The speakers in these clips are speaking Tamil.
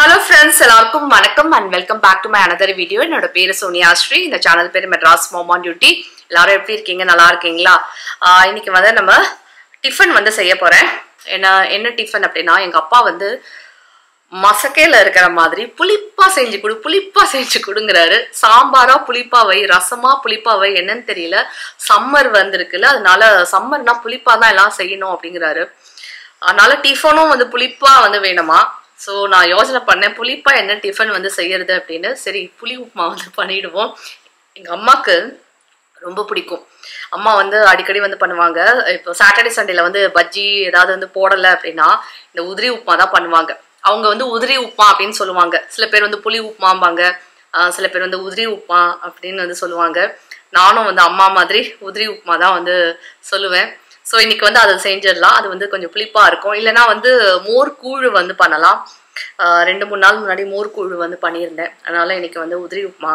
Hello friends, எல்லாருக்கும் வணக்கம் and welcome back to my another video. என்னோட பேரு சோனியா ஸ்ரீ. இந்த சேனல் பேரு மெட்ராஸ் மாம் ஆன் டியூட்டி. எல்லாரும் எப்படி இருக்கீங்க? நல்லா இருக்கீங்களா? இன்னைக்கு வந்து நம்ம டிஃபன் வந்து செய்ய போறேன். என்ன டிஃபன் அப்படினா எங்க அப்பா வந்து மசக்கையில இருக்கிற மாதிரி புளிப்பா செஞ்சு கொடுங்கறாரு. சாம்பாரா புளிப்பா வை, ரசமா புளிப்பா வை, என்னன்னு தெரியல. சம்மர் வந்திருக்குல, அதனால சம்மர்னா புளிப்பா தான் எல்லாம் செய்யணும் அப்படிங்கறாரு. அதனால டிஃபனும் வந்து புளிப்பா வந்து வேணுமா. ஸோ நான் யோசனை பண்ணேன் புளிப்பா என்ன டிஃபன் வந்து செய்யறது அப்படின்னு. சரி புளி உப்புமா வந்து பண்ணிடுவோம். எங்கள் அம்மாவுக்கு ரொம்ப பிடிக்கும். அம்மா வந்து அடிக்கடி வந்து பண்ணுவாங்க. இப்போ சாட்டர்டே சண்டேல வந்து பஜ்ஜி ஏதாவது வந்து போடலை அப்படின்னா இந்த உதிரி உப்புமா தான் பண்ணுவாங்க. அவங்க வந்து உதிரி உப்புமா அப்படின்னு சொல்லுவாங்க. சில பேர் வந்து புளி உப்புமாம்பாங்க, சில பேர் வந்து உதிரி உப்புமா அப்படின்னு வந்து சொல்லுவாங்க. நானும் வந்து அம்மா மாதிரி உதிரி உப்புமா தான் வந்து சொல்லுவேன். ஸோ இன்னைக்கு வந்து அதை செஞ்சிடலாம். அது வந்து கொஞ்சம் புளிப்பாக இருக்கும். இல்லைனா வந்து மோர் கூழ் வந்து பண்ணலாம். 2-3 நாள் முன்னாடி மோர் கூழ் வந்து பண்ணியிருந்தேன். அதனால இன்னைக்கு வந்து உதிரி உப்புமா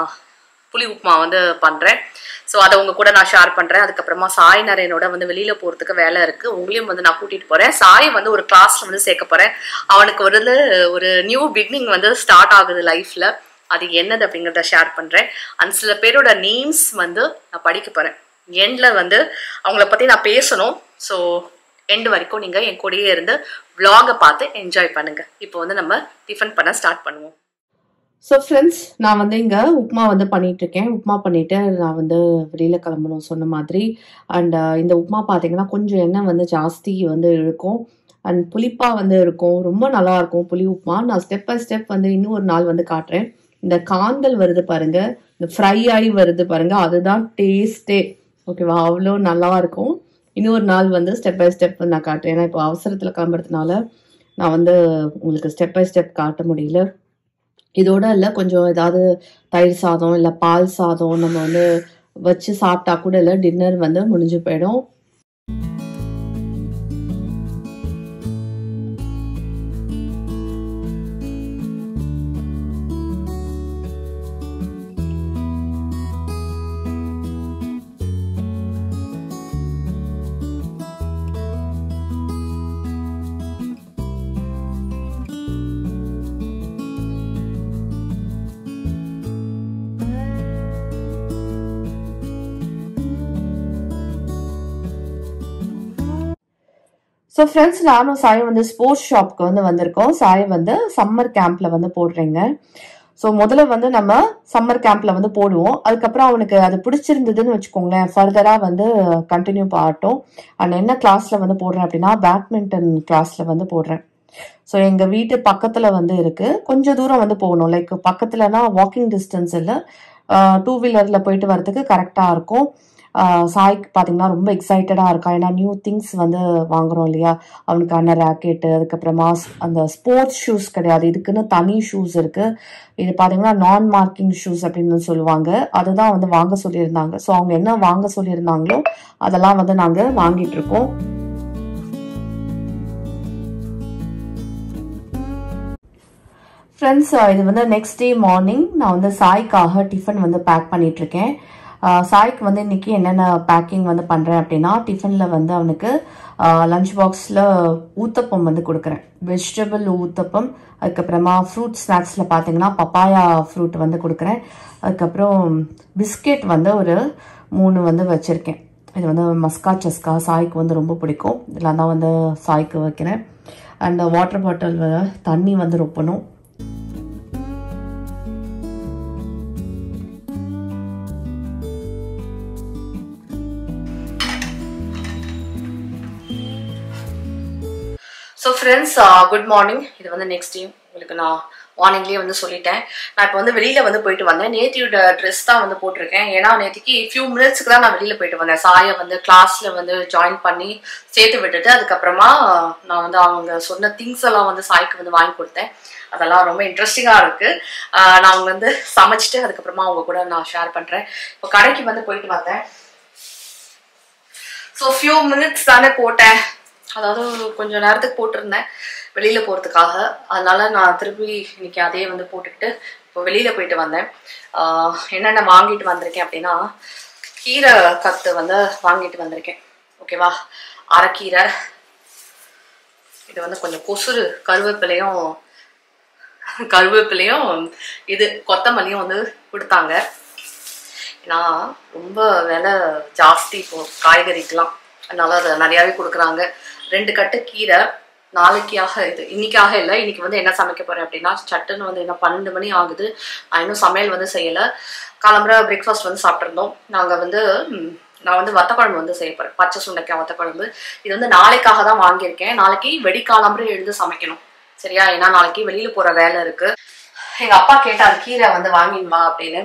புளி உப்புமா வந்து பண்ணுறேன். ஸோ அதை உங்க கூட நான் ஷேர் பண்ணுறேன். அதுக்கப்புறமா சாய் நரேனோட வந்து வெளியில் போகிறதுக்கு வேலை இருக்குது. உங்களையும் வந்து நான் கூட்டிகிட்டு போகிறேன். சாய் வந்து ஒரு கிளாஸில் வந்து சேர்க்க போகிறேன். அவனுக்கு வந்து ஒரு நியூ பிகினிங் வந்து ஸ்டார்ட் ஆகுது லைஃப்பில். அது என்னது அப்படிங்கிறத ஷேர் பண்ணுறேன். அண்ட் சில பேரோட நேம்ஸ் வந்து நான் படிக்க போகிறேன். எண்டில் வந்து அவங்கள பற்றி நான் பேசணும். ஸோ எண்டு வரைக்கும் நீங்கள் என் கூடயே இருந்து vlog-ஐ பார்த்து என்ஜாய் பண்ணுங்கள். இப்போ வந்து நம்ம டிஃபன் பண்ண ஸ்டார்ட் பண்ணுவோம். ஸோ ஃப்ரெண்ட்ஸ், நான் வந்து இங்கே உப்புமா வந்து பண்ணிகிட்ருக்கேன். உப்புமா பண்ணிவிட்டு நான் வந்து வெளியில் கிளம்பணும் சொன்ன மாதிரி. அண்ட் இந்த உப்புமா பார்த்தீங்கன்னா கொஞ்சம் எண்ணெய் வந்து ஜாஸ்தி வந்து இருக்கும். அண்ட் புளிப்பாக வந்து இருக்கும். ரொம்ப நல்லாயிருக்கும் புளி உப்புமா. நான் ஸ்டெப் பை ஸ்டெப் வந்து இன்னும் ஒரு நாள் வந்து காட்டுறேன். இந்த காந்தல் வருது பாருங்கள், இந்த ஃப்ரை ஆகி வருது பாருங்கள், அதுதான் டேஸ்ட்டே. ஓகேவா? அவ்வளோ நல்லா இருக்கும். இன்னொரு நாள் வந்து ஸ்டெப் பை ஸ்டெப் நான் காட்டுறேன். ஏன்னா இப்போ அவசரத்தில் கிளம்புறதுனால நான் வந்து உங்களுக்கு ஸ்டெப் பை ஸ்டெப் காட்ட முடியல. இதோட இல்லை கொஞ்சம் ஏதாவது தயிர் சாதம் இல்லை பால் சாதம் நம்ம வந்து வச்சு சாப்பிட்டா கூட இல்லை டின்னர் வந்து முடிஞ்சு போயிடும். ஸோ ஃப்ரெண்ட்ஸ், நானும் சாய் வந்து ஸ்போர்ட்ஸ் ஷாப்க்கு வந்து வந்திருக்கோம். சாய் வந்து சம்மர் கேம்பில் வந்து போடுறேங்க. ஸோ முதல்ல வந்து நம்ம சம்மர் கேம்பில் வந்து போடுவோம். அதுக்கப்புறம் அவனுக்கு அது பிடிச்சிருந்ததுன்னு வச்சுக்கோங்களேன், ஃபர்தராக வந்து கண்டினியூ ஆகட்டும். அண்ட் என்ன கிளாஸில் வந்து போடுறேன் அப்படின்னா பேட்மிண்டன் கிளாஸில் வந்து போடுறேன். ஸோ எங்கள் வீட்டு பக்கத்தில் வந்து இருக்குது. கொஞ்சம் தூரம் வந்து போகணும். லைக் பக்கத்துலனா வாக்கிங் டிஸ்டன்ஸ் இல்லை, 2 வீலரில் போயிட்டு வரதுக்கு கரெக்டாக இருக்கும். சாய்க்கு பார்த்தீங்கன்னா ரொம்ப எக்ஸைட்டடாக இருக்கான். ஏன்னா நியூ திங்ஸ் வந்து வாங்குறோம் இல்லையா, அவனுக்கான ராக்கெட்டு, அதுக்கப்புறமா அந்த ஸ்போர்ட்ஸ் ஷூஸ் கிடையாது, இதுக்குன்னு தனி ஷூஸ் இருக்குது. இது பார்த்தீங்கன்னா நான் மார்க்கிங் ஷூஸ் அப்படின்னு சொல்லுவாங்க. அதுதான் வந்து வாங்க சொல்லியிருந்தாங்க. ஸோ அவங்க என்ன வாங்க சொல்லியிருந்தாங்களோ அதெல்லாம் வந்து நாங்கள் வாங்கிட்டு இருக்கோம். ஃப்ரெண்ட்ஸ், இது வந்து நெக்ஸ்ட் டே மார்னிங் நான் வந்து சாய்க்காக டிஃபன் வந்து பேக் பண்ணிகிட்ருக்கேன். சாய்க்கு வந்து இன்றைக்கி என்னென்ன பேக்கிங் வந்து பண்ணுறேன் அப்படின்னா, டிஃபனில் வந்து அவனுக்கு லஞ்ச் பாக்ஸில் ஊத்தப்பம் வந்து கொடுக்குறேன். வெஜிடபிள் ஊத்தப்பம். அதுக்கப்புறமா ஃப்ரூட் ஸ்நாக்ஸில் பார்த்தீங்கன்னா பப்பாயா ஃப்ரூட் வந்து கொடுக்குறேன். அதுக்கப்புறம் பிஸ்கெட் வந்து ஒரு 3 வந்து வச்சுருக்கேன். இது வந்து மஸ்கா சஸ்கா சாய்க்கு வந்து ரொம்ப பிடிக்கும். இதெல்லாம் தான் வந்து சாய்க்கு வைக்கிறேன். அண்ட் வாட்டர் பாட்டில் தண்ணி வந்து ரொப்பணும். So friends, good morning. இது வந்து நெக்ஸ்ட் டே உங்களுக்கு நான் மார்னிங்லேயே வந்து சொல்லிட்டேன். நான் இப்போ வந்து வெளியில் வந்து போயிட்டு வந்தேன். நேத்தியோட ட்ரெஸ் தான் வந்து போட்டிருக்கேன். ஏன்னா நேற்றுக்கு ஃபியூ மினிட்ஸ்க்கு தான் நான் வெளியில் போயிட்டு வந்தேன். சாயை வந்து கிளாஸில் வந்து ஜாயின் பண்ணி சேர்த்து விட்டுட்டு அதுக்கப்புறமா நான் வந்து அவங்க சொன்ன திங்ஸ் எல்லாம் வந்து சாய்க்கு வந்து வாங்கி கொடுத்தேன். அதெல்லாம் ரொம்ப இன்ட்ரெஸ்டிங்காக இருக்குது. நான் அவங்க வந்து சமைச்சிட்டு அதுக்கப்புறமா அவங்க கூட நான் ஷேர் பண்ணுறேன். இப்போ கடைக்கு வந்து போயிட்டு வந்தேன். ஸோ ஃபியூ மினிட்ஸ் தானே போட்டேன், அதாவது கொஞ்சம் நேரத்துக்கு போட்டிருந்தேன் வெளியில் போகிறதுக்காக. அதனால நான் திருப்பி இன்னைக்கு அதே வந்து போட்டுக்கிட்டு இப்போ வெளியில் போயிட்டு வந்தேன். என்னென்ன வாங்கிட்டு வந்திருக்கேன் அப்படின்னா, கீரை கத்து வந்து வாங்கிட்டு வந்திருக்கேன். ஓகேவா? அரைக்கீரை, இது வந்து கொஞ்சம் கொசுறு கருவேப்பிலையும் கருவேப்பிலையும் இது கொத்தமல்லியும் வந்து கொடுத்தாங்க. ஏன்னா ரொம்ப விலை ஜாஸ்தி இப்போ காய்கறிக்கெலாம், அதனால அதை நிறையாவே கொடுக்குறாங்க. 2 கட்டு கீரை நாளைக்காக, இது இன்னைக்காக இல்லை. இன்னைக்கு வந்து என்ன சமைக்க போறேன் அப்படின்னா, சட்டுன்னு வந்து என்ன 12 மணி ஆகுது, நான் இன்னும் சமையல் வந்து செய்யலை. காலம்புற பிரேக்ஃபாஸ்ட் வந்து சாப்பிட்ருந்தோம். நாங்கள் வந்து நான் வந்து வத்த குழம்பு வந்து செய்ய போறேன், பச்சை சுண்டைக்காய் வத்த குழம்பு. இது வந்து நாளைக்காக தான் வாங்கியிருக்கேன். நாளைக்கு வெடிக்காலம்புற எழுந்து சமைக்கணும், சரியா? ஏன்னா நாளைக்கு வெளியில போற வேலை இருக்கு. எங்க அப்பா கேட்டாரு கீரை வந்து வாங்கிடுமா அப்படின்னு.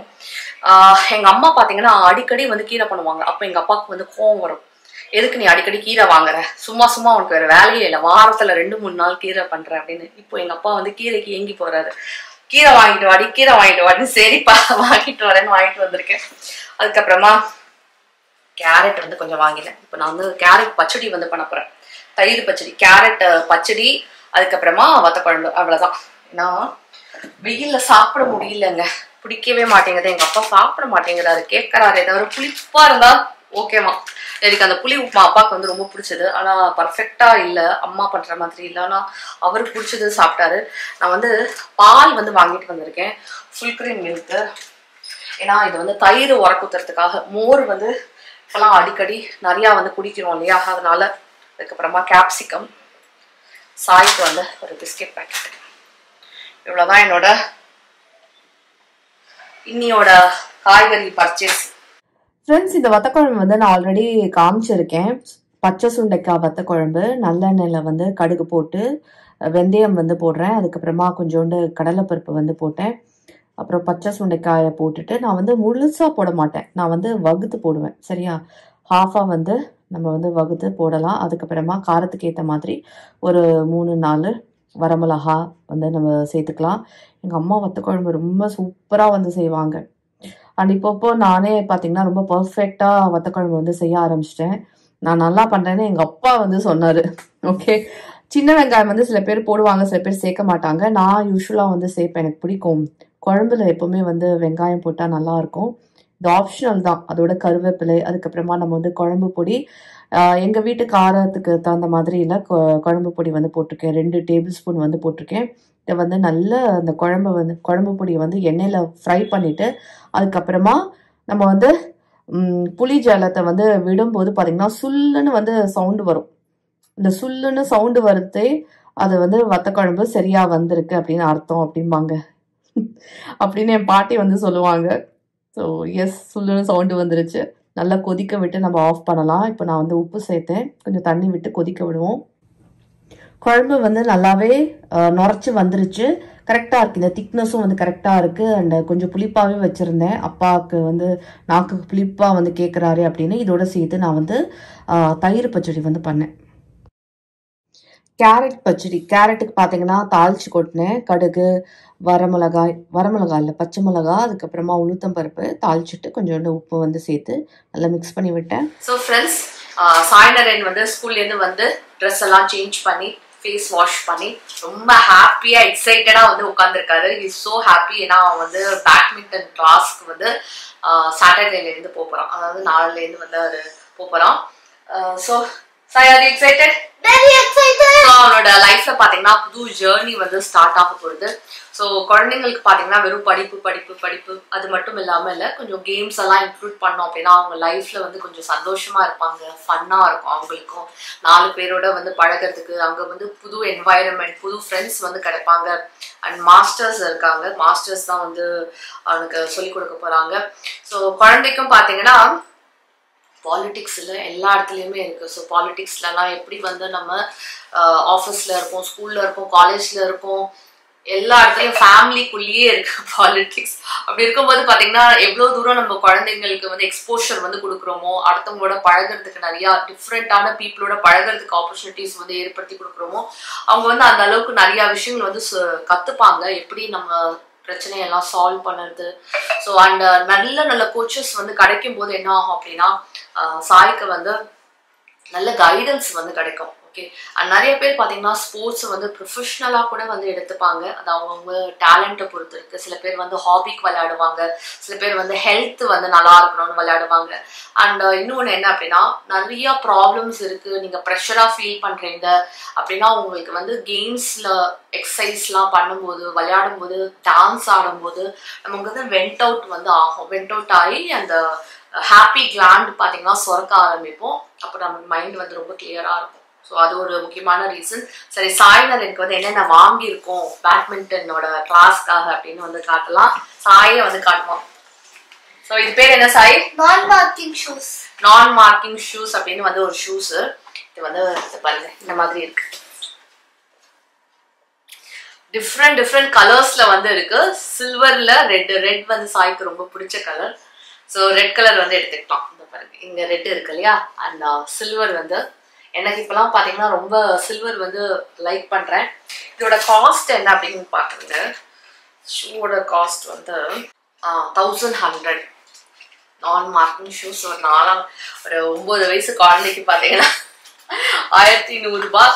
எங்க அம்மா பாத்தீங்கன்னா அடிக்கடி வந்து கீரை பண்ணுவாங்க. அப்ப எங்க அப்பாவுக்கு வந்து கோவம் வரும், எதுக்கு நீ அடிக்கடி கீரை வாங்குற, சும்மா சும்மா உனக்கு வேற வேலையே இல்லை, வாரத்துல 2-3 நாள் கீரை பண்ற அப்படின்னு. இப்போ எங்க அப்பா வந்து கீரைக்கு ஏங்கி போறாரு. கீரை வாங்கிட்டு வாடி, கீரை வாங்கிட்டு வாடி. சரிப்பா வாங்கிட்டு வரேன்னு வாங்கிட்டு வந்திருக்கேன். அதுக்கப்புறமா கேரட் வந்து கொஞ்சம் வாங்கினேன். இப்போ நான் வந்து கேரட் பச்சடி வந்து பண்ண போறேன், தயிர் பச்சடி, கேரட் பச்சடி, அதுக்கப்புறமா வத்த குழம்பு, அவ்வளவுதான். ஏன்னா வெயில்ல சாப்பிட முடியலங்க, பிடிக்கவே மாட்டேங்குது. எங்க அப்பா சாப்பிட மாட்டேங்கிறாரு, கேட்கறாரு ஏதாவது புளிப்பா இருந்தா ஓகேவா. எனக்கு அந்த புளி உப்புமா அப்பாவுக்கு வந்து ரொம்ப பிடிச்சது, ஆனா பர்ஃபெக்டா இல்லை, அம்மா பண்ற மாதிரி இல்லை. ஆனா அவருக்கு பிடிச்சது சாப்பிட்டாரு. நான் வந்து பால் வந்து வாங்கிட்டு வந்திருக்கேன், ஃபுல் கிரீம் மில்க்கு. ஏன்னா இது வந்து தயிர் உரக்குத்துறதுக்காக. மோர் வந்து இப்பெல்லாம் அடிக்கடி நிறையா வந்து குடிக்கிறோம் இல்லையா, அதனால. அதுக்கப்புறமா கேப்சிகம், சாய்க்கு வந்து ஒரு பிஸ்கெட் பேக்கெட். இவ்வளோதான் என்னோட இன்னியோட காய்கறி பர்ச்சேஸ். ஃப்ரெண்ட்ஸ், இந்த வத்தக்குழம்பு வந்து நான் ஆல்ரெடி காமிச்சிருக்கேன். பச்சை சுண்டைக்காய் வத்தக்குழம்பு, நல்லெண்ணெயில் வந்து கடுகு போட்டு வெந்தயம் வந்து போடுறேன். அதுக்கப்புறமா கொஞ்சோண்டு கடலைப்பருப்பு வந்து போட்டேன். அப்புறம் பச்சை சுண்டைக்காயை போட்டுட்டு, நான் வந்து முழுசாக போட மாட்டேன், நான் வந்து வகுத்து போடுவேன், சரியா? ஹாஃபாக வந்து நம்ம வந்து வகுத்து போடலாம். அதுக்கப்புறமா காரத்துக்கு ஏற்ற மாதிரி ஒரு 3-4 வரமிளகா வந்து நம்ம சேர்த்துக்கலாம். எங்கள் அம்மா வத்தக்குழம்பு ரொம்ப சூப்பராக வந்து செய்வாங்க. அண்ட் இப்போ நானே பார்த்தீங்கன்னா ரொம்ப பர்ஃபெக்டாக வத்தக்குழம்பு வந்து செய்ய ஆரம்பிச்சிட்டேன். நான் நல்லா பண்ணுறேன்னு எங்கள் அப்பா வந்து சொன்னார். ஓகே, சின்ன வெங்காயம் வந்து சில பேர் போடுவாங்க, சில பேர் சேர்க்க மாட்டாங்க. நான் யூஸ்வலாக வந்து சேர்ப்பேன், எனக்கு பிடிக்கும். குழம்புல எப்போவுமே வந்து வெங்காயம் போட்டால் நல்லாயிருக்கும். இது ஆப்ஷனல் தான். அதோட கருவேப்பிலை, அதுக்கப்புறமா நம்ம வந்து குழம்பு பொடி, எங்கள் வீட்டு காரத்துக்கு தகுந்த மாதிரி இல்லை, குழம்பு பொடி வந்து போட்டிருக்கேன், 2 டேபிள் ஸ்பூன் வந்து போட்டிருக்கேன். இதை வந்து நல்ல அந்த குழம்பு பொடியை வந்து எண்ணெயில் ஃப்ரை பண்ணிவிட்டு, அதுக்கப்புறமா நம்ம வந்து புளி ஜலத்தை வந்து விடும்போது பார்த்தீங்கன்னா சுல்லுன்னு வந்து சவுண்டு வரும். இந்த சுல்லுன்னு சவுண்டு வருதே அது வந்து வத்தக்குழம்பு சரியாக வந்திருக்கு அப்படின்னு அர்த்தம் அப்படிம்பாங்க. அப்படின்னு என் பாட்டி வந்து சொல்லுவாங்க. ஸோ எஸ், சுல்லுன்னு சவுண்டு வந்துருச்சு. நல்லா கொதிக்க விட்டு நம்ம ஆஃப் பண்ணலாம். இப்போ நான் வந்து உப்பு சேர்த்தேன், கொஞ்சம் தண்ணி விட்டு கொதிக்க விடுவோம். குழம்பு வந்து நல்லாவே நுரைச்சி வந்துருச்சு, கரெக்டாக இருக்குது. இந்த திக்னஸும் வந்து கரெக்டாக இருக்குது. அண்ட் கொஞ்சம் புளிப்பாகவே வச்சுருந்தேன். அப்பாவுக்கு வந்து நாக்கு புளிப்பாக வந்து கேட்குறாரு அப்படின்னு இதோட சேர்த்து நான் வந்து தயிர் பச்சடி வந்து பண்ணேன். கேரட் பச்சடி, கேரட்டுக்கு பார்த்தீங்கன்னா தாளிச்சு கொட்டினேன். கடுகு, வரமிளகாய் இல்லை பச்சை மிளகா, அதுக்கப்புறமா உளுத்தம்பருப்பு தாளிச்சுட்டு கொஞ்சோண்டு உப்பு வந்து சேர்த்து நல்லா மிக்ஸ் பண்ணி விட்டேன். ஸோ ஃப்ரெண்ட்ஸ், சாய்னரன் வந்து ஸ்கூல்லேருந்து வந்து ட்ரெஸ் எல்லாம் சேஞ்ச் பண்ணி ஃபேஸ் வாஷ் பண்ணி ரொம்ப ஹாப்பியா எக்ஸைட்டடா வந்து உட்காந்துருக்காரு. Is so happy. ஏன்னா அவன் வந்து பேட்மிண்டன் கிளாஸ்க்கு வந்து சாட்டர்டேலேருந்து போகிறான், அதாவது நாளிலேருந்து வந்து அது போகிறான். So Sai, are you excited? Very excited. So அவனோட லைஃப்ல பார்த்தீங்கன்னா புது ஜேர்னி வந்து ஸ்டார்ட் ஆக போகுது. ஸோ குழந்தைங்களுக்கு பார்த்தீங்கன்னா வெறும் படிப்பு அது மட்டும் இல்லாமல் இல்லை, கொஞ்சம் கேம்ஸ் எல்லாம் இன்க்ளூட் பண்ணோம் அப்படின்னா அவங்க லைஃப்ல வந்து கொஞ்சம் சந்தோஷமா இருப்பாங்க, ஃபன்னாக இருக்கும். அவங்களுக்கும் 4 பேரோட வந்து பழகிறதுக்கு, அங்கே வந்து புது என்வாயரன்மெண்ட், புது ஃப்ரெண்ட்ஸ் வந்து கிடைப்பாங்க. அண்ட் மாஸ்டர்ஸ் இருக்காங்க, மாஸ்டர்ஸ் தான் வந்து அவனுக்கு சொல்லிக் கொடுக்க போறாங்க. ஸோ குழந்தைக்கும் பார்த்தீங்கன்னா பாலிடிக்ஸில் எல்லா இடத்துலையுமே இருக்குது. ஸோ பாலிடிக்ஸ்லலாம் எப்படி வந்து நம்ம ஆஃபீஸில் இருக்கோம், ஸ்கூலில் இருக்கோம், காலேஜில் இருக்கோம், எல்லா இடத்துலையும் ஃபேமிலிக்குள்ளேயே இருக்கு பாலிடிக்ஸ். அப்படி இருக்கும்போது பார்த்தீங்கன்னா எவ்வளோ தூரம் நம்ம குழந்தைங்களுக்கு வந்து எக்ஸ்போஷர் வந்து கொடுக்குறோமோ, அடுத்தவங்களோட பழகிறதுக்கு நிறையா டிஃப்ரெண்ட்டான பீப்புளோட பழகிறதுக்கு ஆப்பர்ச்சுனிட்டிஸ் வந்து ஏற்படுத்தி கொடுக்குறோமோ, அவங்க வந்து அந்த அளவுக்கு நிறையா விஷயங்கள் வந்து கற்றுப்பாங்க, எப்படி நம்ம பிரச்சனையெல்லாம் சால்வ் பண்ணுறது. ஸோ அண்ட் நல்ல கோச்சஸ் வந்து கிடைக்கும் போது என்ன ஆகும் அப்படின்னா சாய்க்கு வந்து நல்ல கைடன்ஸ் வந்து கிடைக்கும். ஓகே. நிறைய பேர் பார்த்தீங்கன்னா ஸ்போர்ட்ஸ் வந்து ப்ரொஃபஷ்னலாக கூட வந்து எடுத்துப்பாங்க. அது அவங்கவுங்க டேலண்ட்டை பொறுத்து இருக்குது. சில பேர் வந்து ஹாபிக்கு விளையாடுவாங்க, சில பேர் வந்து ஹெல்த் வந்து நல்லா இருக்கணும்னு விளையாடுவாங்க. அண்ட் இன்னொன்று என்ன அப்படின்னா, நிறையா ப்ராப்ளம்ஸ் இருக்குது, நீங்கள் ப்ரெஷராக ஃபீல் பண்ணுறீங்க அப்படின்னா உங்களுக்கு வந்து கேம்ஸில் எக்ஸசைஸ்லாம் பண்ணும்போது, விளையாடும்போது, டான்ஸ் ஆடும்போது நமக்கு வந்து வெண்ட் அவுட் வந்து ஆகும். வெண்ட் அவுட் ஆகி அந்த ஹாப்பி கிளாண்ட் பார்த்தீங்கன்னா சுரக்க ஆரம்பிப்போம். அப்போ நம்ம மைண்ட் வந்து ரொம்ப கிளியராக இருக்கும். ஸோ அது ஒரு முக்கியமான ரீசன். சரி, சாய்னர் எனக்கு வந்து என்னென்ன வாங்கியிருக்கோம் பேட்மிண்டனோட கிளாஸ்க்காக அப்படின்னு வந்து காட்டலாம். சாயை வந்து காட்டுவோம். ஸோ இது பேர் என்ன சாய்? நான் மார்க்கிங் ஷூஸ். நான் மார்க்கிங் ஷூஸ் அப்படின்னு வந்து ஒரு ஷூஸ். இது வந்து பாருங்க இந்த மாதிரி இருக்கு. டிஃப்ரெண்ட் கலர்ஸ்ல வந்து இருக்கு. சில்வர்ல ரெட் வந்து சாய்க்கு ரொம்ப பிடிச்ச கலர். ஸோ ரெட் கலர் வந்து எடுத்துக்கலாம். இந்த பாருங்க இங்க ரெட் இருக்கு இல்லையா, அண்ட் சில்வர் வந்து எனக்கு இப்பெல்லாம் பார்த்தீங்கன்னா ரொம்ப சில்வர் வந்து லைக் பண்ணுறேன். இதோட காஸ்ட் என்ன அப்படின்னு பார்க்குறேங்க. ஷூவோட காஸ்ட் வந்து 1100. நான் மார்க்கிங் ஷூஸ் ஒரு 9 வயசு குழந்தைக்கு பார்த்தீங்கன்னா 1100 ரூபாய்.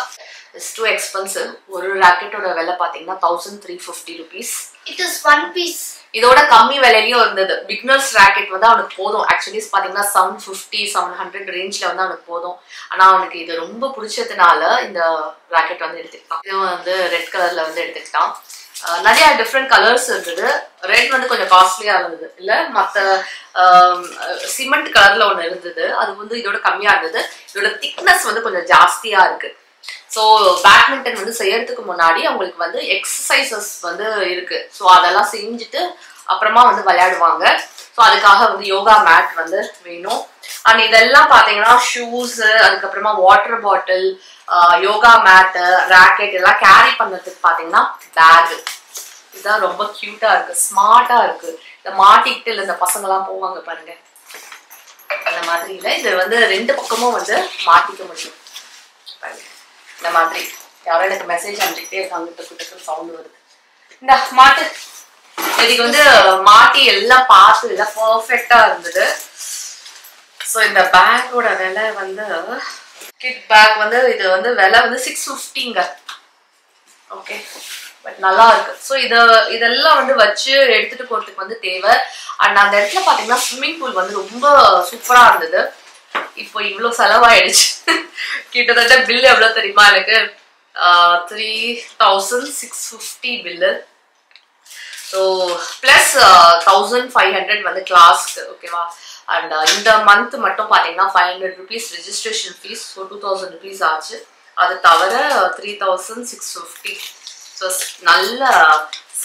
It's too expensive. ஒரு ராக்கெட்டோட விலை பார்த்தீங்கன்னா 1350 rupees. It is one piece. இதோட கம்மி விலையிலயும் இருந்தது. பிக்னர்ஸ் ராக்கெட் வந்து அவனுக்கு போதும். ஆக்சுவலி பாத்தீங்கன்னா 750 700 ரேஞ்ச்ல வந்து அவனுக்கு போதும். ஆனா அவனுக்கு இது ரொம்ப பிடிச்சதுனால இந்த ராக்கெட் வந்து எடுத்துக்கிட்டான். இது வந்து ரெட் கலர்ல வந்து எடுத்துக்கிட்டான். நிறைய டிஃப்ரெண்ட் கலர்ஸ் இருந்தது. ரெட் வந்து கொஞ்சம் காஸ்ட்லியா இருந்தது இல்ல, மற்ற சிமெண்ட் கலர்ல ஒண்ணு இருந்தது, அது வந்து இதோட கம்மியா இருந்தது. இதோட திக்னஸ் வந்து கொஞ்சம் ஜாஸ்தியா இருக்கு. ஸோ பேட்மிண்டன் வந்து செய்யறதுக்கு முன்னாடி அவங்களுக்கு வந்து எக்ஸசைசஸ் வந்து இருக்கு. ஸோ அதெல்லாம் செஞ்சுட்டு அப்புறமா வந்து விளையாடுவாங்க. ஸோ அதுக்காக வந்து யோகா மேட் வந்து வேணும். அண்ட் இதெல்லாம் பார்த்தீங்கன்னா ஷூஸ், அதுக்கப்புறமா வாட்டர் பாட்டில், யோகா மேட்டு, ராக்கெட் எல்லாம் கேரி பண்ணுறதுக்கு பார்த்தீங்கன்னா பேக். இதுதான் ரொம்ப கியூட்டா இருக்கு, ஸ்மார்ட்டா இருக்கு. இதை மாட்டிக்கிட்டு இல்லை இந்த பசங்கள்லாம் போவாங்க பாருங்க அந்த மாதிரி இல்லை. இது வந்து 2 பக்கமும் வந்து மாட்டிக்க முடியும் பாருங்க இந்த மாதிரி. யாரும் எனக்கு மெசேஜ் அனுப்பிக்கிட்டே இருக்காங்க, டக்கு சவுண்ட் வருது. இந்த மாட்டு இதுக்கு வந்து மாட்டி எல்லாம் பார்த்து எல்லாம் பர்ஃபெக்டா இருந்தது. ஸோ இந்த பேக்கோட விலை வந்து கிட் பேக் வந்து இது வந்து விலை வந்து 650ங்க. ஓகே, பட் நல்லா இருக்கு. ஸோ இதெல்லாம் வந்து வச்சு எடுத்துட்டு போறதுக்கு வந்து தேவை. அண்ட் அந்த இடத்துல பாத்தீங்கன்னா ஸ்விம்மிங் பூல் வந்து ரொம்ப சூப்பரா இருந்தது. இப்போ இவ்வளோ செலவாயிடுச்சு. கிட்டத்தட்ட பில் எவ்வளோ தெரியுமா எனக்கு? 3650 பில்லு. ஸோ பிளஸ் 1500 வந்து கிளாஸ்க்கு. ஓகேவா? அண்ட் இந்த மந்த் மட்டும் பார்த்தீங்கன்னா 500 rupees registration fees. So 2000 rupees ஆச்சு. அது தவிர 3650. ஸோ நல்ல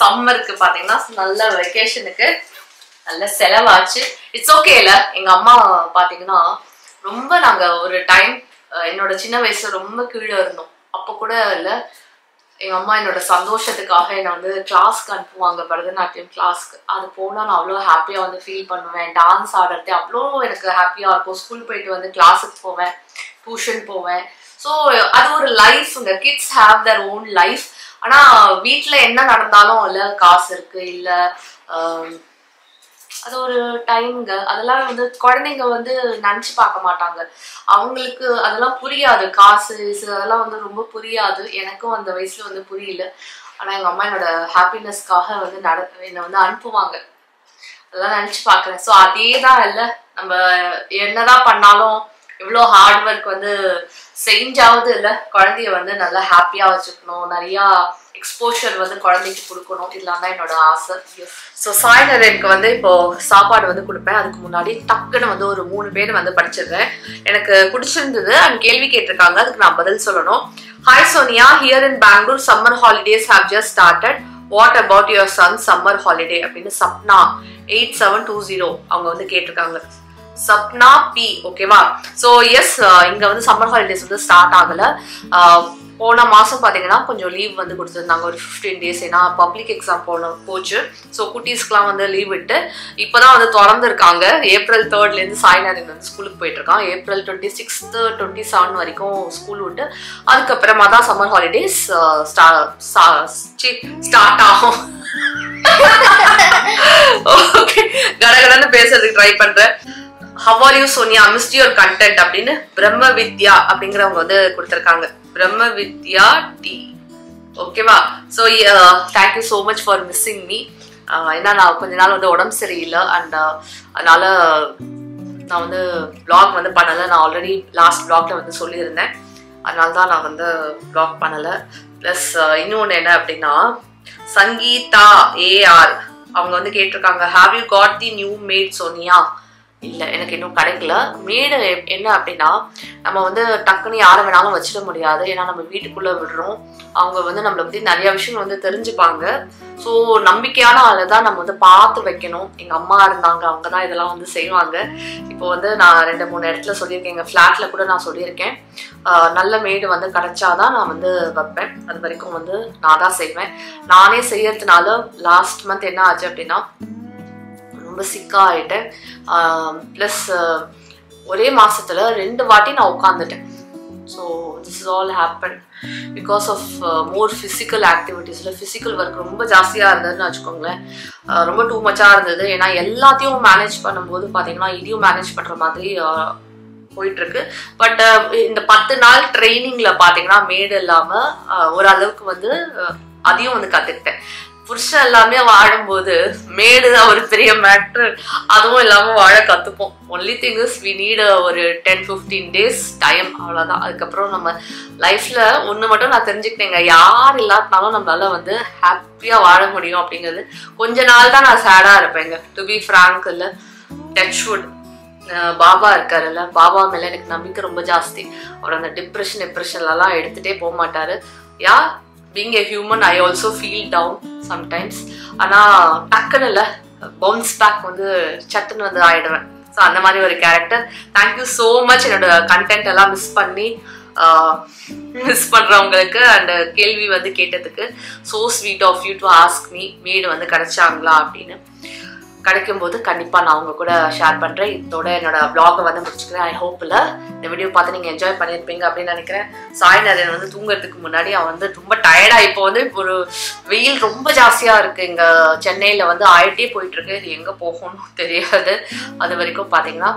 சம்மருக்கு பார்த்தீங்கன்னா நல்ல வெக்கேஷனுக்கு நல்ல செலவாச்சு. இட்ஸ் ஓகே இல்லை. எங்கள் அம்மா பார்த்தீங்கன்னா ரொம்ப நாங்கள் ஒரு டைம் என்னோட சின்ன வயசுல ரொம்ப கீழே இருந்தோம். அப்போ கூட இல்லை, எங்கள் அம்மா என்னோட சந்தோஷத்துக்காக என்னை வந்து கிளாஸ்க்கு அனுப்புவாங்க, பரதநாட்டியம் கிளாஸ்க்கு. அது போனால் நான் அவ்வளோ ஹாப்பியாக வந்து ஃபீல் பண்ணுவேன். டான்ஸ் ஆடுறது அவ்வளோ எனக்கு ஹாப்பியாக இருக்கும். ஸ்கூல் போயிட்டு வந்து கிளாஸுக்கு போவேன், டியூஷன் போவேன். ஸோ அது ஒரு லைஃப்ங்க. Kids have their own life. ஆனால் வீட்டில் என்ன நடந்தாலும் இல்லை, காசு இருக்கு இல்லை, அது ஒரு டைம்ங்க. அதெல்லாம் வந்து குழந்தைங்க வந்து நினச்சி பார்க்க மாட்டாங்க. அவங்களுக்கு அதெல்லாம் புரியாது. காசு அதெல்லாம் வந்து ரொம்ப புரியாது. எனக்கும் அந்த வயசுல வந்து புரியல. ஆனால் எங்கள் அம்மா என்னோட ஹாப்பினஸ்க்காக வந்து என்னை வந்து அனுப்புவாங்க. அதெல்லாம் நினச்சி பார்க்குறேன். ஸோ அதே தான் இல்லை, நம்ம என்னதான் பண்ணாலும் இவ்வளோ ஹார்ட் ஒர்க் வந்து செஞ்சாவது இல்லை, குழந்தைய வந்து நல்லா ஹாப்பியாக வச்சுக்கணும், நிறையா எக்ஸ்போஷர் வந்து குழந்தைக்கு கொடுக்கணும். இதெல்லாம் தான் என்னோட ஆசை. ஸோ சாய்னருக்கு வந்து இப்போ சாப்பாடு வந்து கொடுப்பேன். அதுக்கு முன்னாடி டக்குன்னு வந்து ஒரு 3 பேர் வந்து படிச்சிடுறேன். எனக்கு பிடிச்சிருந்தது அண்ட் கேள்வி கேட்டிருக்காங்க, அதுக்கு நான் பதில் சொல்லணும். Hi Sonia, here in Bangalore summer holidays have just started. What about your son summer holiday அப்படின்னு சப்னா 8720 அவங்க வந்து கேட்டிருக்காங்க. சப்னா பி. ஓகேவா? ஸோ எஸ், இங்கே வந்து சம்மர் ஹாலிடேஸ் வந்து ஸ்டார்ட் ஆகலை. போன மாதம் பார்த்தீங்கன்னா கொஞ்சம் லீவ் வந்து கொடுத்துருந்தாங்க, ஒரு 15 days. ஏன்னா பப்ளிக் எக்ஸாம் போச்சு. ஸோ குட்டீஸ்க்குலாம் வந்து லீவ் விட்டு இப்போ தான் வந்து திறந்துருக்காங்க. April 3 சாய்நாதன் வந்து ஸ்கூலுக்கு போயிட்டு இருக்கான். April 26 27 வரைக்கும் ஸ்கூல் விட்டு அதுக்கப்புறமா தான் சம்மர் ஹாலிடேஸ் ஸ்டார்ட் ஆகும். ஓகே, கடகடன்னு பேசுறதுக்கு ட்ரை பண்றேன். how are you Sonia, missed your content அப்படின்னு பிரம்ம வித்யா அப்படிங்கிறவங்க வந்து கொடுத்துருக்காங்க. பிரம்ம வித்யா டி. ஓகேவா? So thank you so much for missing me. ஏன்னா நான் கொஞ்ச நாள் வந்து உடம்பு சரியில்லை அண்ட் அதனால நான் வந்து vlog வந்து பண்ணலை. நான் ஆல்ரெடி லாஸ்ட் vlogல வந்து சொல்லியிருந்தேன், அதனால தான் நான் வந்து vlog பண்ணலை. ப்ளஸ் இன்னொன்று என்ன அப்படின்னா, சங்கீதா ஏஆர் அவங்க வந்து கேட்டிருக்காங்க, have you got the new mate Sonia? இல்லை, எனக்கு இன்னும் கிடைக்கல. மேடு என்ன அப்படின்னா, நம்ம வந்து டக்குன்னு யாரை வேணாலும் வச்சிட முடியாது. ஏன்னா நம்ம வீட்டுக்குள்ளே விடுறோம், அவங்க வந்து நம்மளை பற்றி நிறைய விஷயங்கள் வந்து தெரிஞ்சுப்பாங்க. ஸோ நம்பிக்கையான ஆளை தான் நம்ம வந்து பார்த்து வைக்கணும். எங்கள் அம்மா இருந்தாங்க, அவங்க தான் இதெல்லாம் வந்து செய்வாங்க. இப்போ வந்து நான் 2-3 இடத்துல சொல்லியிருக்கேன், எங்கள் ஃப்ளாட்டில் கூட நான் சொல்லியிருக்கேன், நல்ல மேடு வந்து கிடைச்சாதான் நான் வந்து வைப்பேன். அது வரைக்கும் வந்து நான் தான் செய்வேன். நானே செய்யறதுனால லாஸ்ட் மந்த் என்ன ஆச்சு அப்படின்னா, ரொம்ப சிக்காக ஆகிட்டேன். ப்ளஸ் ஒரே மாதத்தில் 2 வாட்டி நான் உட்காந்துட்டேன். So this is all happen because of more physical ஆக்டிவிட்டீஸில் ஃபிசிக்கல் ஒர்க் ரொம்ப ஜாஸ்தியாக இருந்ததுன்னு வச்சுக்கோங்களேன். ரொம்ப டூ மச்சாக இருந்தது. ஏன்னா எல்லாத்தையும் மேனேஜ் பண்ணும்போது பார்த்தீங்கன்னா இதையும் மேனேஜ் பண்ணுற மாதிரி போயிட்டுருக்கு. பட் இந்த 10 நாள் ட்ரைனிங்கில் பார்த்தீங்கன்னா மேடு இல்லாமல் ஓரளவுக்கு வந்து அதையும் வந்து கற்றுக்கிட்டேன். புருஷன் எல்லாமே வாழும்போது மேடு தான் ஒரு பெரிய மேட்ரு. அதுவும் இல்லாமல் வாழ கற்றுப்போம். Only thing is we need ஒரு 10-15 days டைம், அவ்வளோதான். அதுக்கப்புறம் நம்ம லைஃப்பில் ஒன்று மட்டும் நான் தெரிஞ்சுக்கிட்டேங்க, யார் இல்லாட்டினாலும் நம்மளால வந்து ஹாப்பியாக வாழ முடியும் அப்படிங்கிறது. கொஞ்ச நாள் தான் நான் சேடாக இருப்பேங்க, டு பி ஃப்ராங்க். இல்லை, டச்வுட் பாபா இருக்காருல்ல, பாபா மேலே எனக்கு நம்பிக்கை ரொம்ப ஜாஸ்தி. அவர் அந்த டிப்ரெஷன்லாம் எடுத்துகிட்டே போக மாட்டார். being a human, I also feel down sometimes. ஆனால் டக்குன்னு இல்லை, பவுன்ஸ் பேக் வந்து சட்டுன்னு வந்து ஆயிடுவேன். ஸோ அந்த மாதிரி ஒரு கேரக்டர். தேங்க்யூ ஸோ மச் என்னோட கண்டென்ட் எல்லாம் மிஸ் பண்ணுறவங்களுக்கு அண்ட் கேள்வி வந்து கேட்டதுக்கு. So sweet of you to ask me maid வந்து கிடைச்சாங்களா அப்படின்னு. கிடைக்கும்போது கண்டிப்பாக நான் உங்க கூட ஷேர் பண்ணுறேன். இதோட என்னோட vlog வந்து முடிச்சுக்கிறேன். ஐ ஹோப்பில் இந்த வீடியோ பார்த்து நீங்கள் என்ஜாய் பண்ணியிருப்பீங்க அப்படின்னு நினைக்கிறேன். சாய் நரேன் வந்து தூங்குறதுக்கு முன்னாடி அவன் வந்து ரொம்ப டயர்டாக, இப்போ வந்து ஒரு வெயில் ரொம்ப ஜாஸ்தியாக இருக்குது இங்கே சென்னையில் வந்து ஆயிட்டே போயிட்டுருக்கு. இது எங்கே போகணும்னு தெரியாது. அது வரைக்கும் பார்த்தீங்கன்னா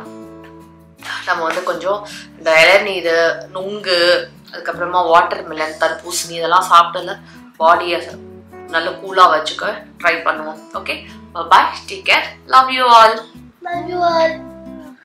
நம்ம வந்து கொஞ்சம் இந்த இளநீர், நுங்கு, அதுக்கப்புறமா வாட்டர் மிலன், தர்பூசணி இதெல்லாம் சாப்பிட்டல பாடியை நல்ல கூலாக வச்சுக்க ட்ரை பண்ணுவோம். Okay, bye, take care, love you all.